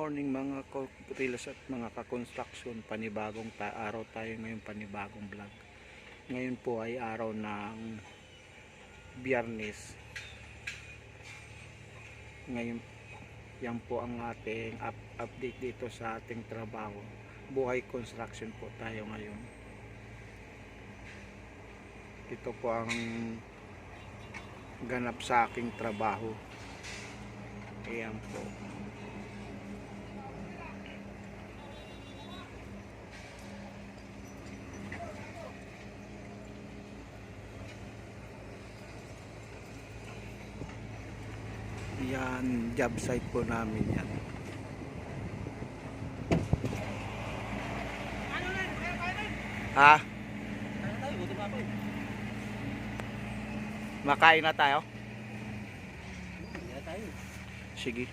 morning mga ka-reels at mga ka-construction. Panibagong araw tayo ngayon, panibagong vlog. Ngayon po ay araw ng Biyernes. Ngayon yan po ang ating update dito sa ating trabaho. Buhay construction po tayo ngayon. Ito po ang ganap sa aking trabaho. Ayan po. Yan, job site po namin yan. Ha? Makain na tayo? Sige.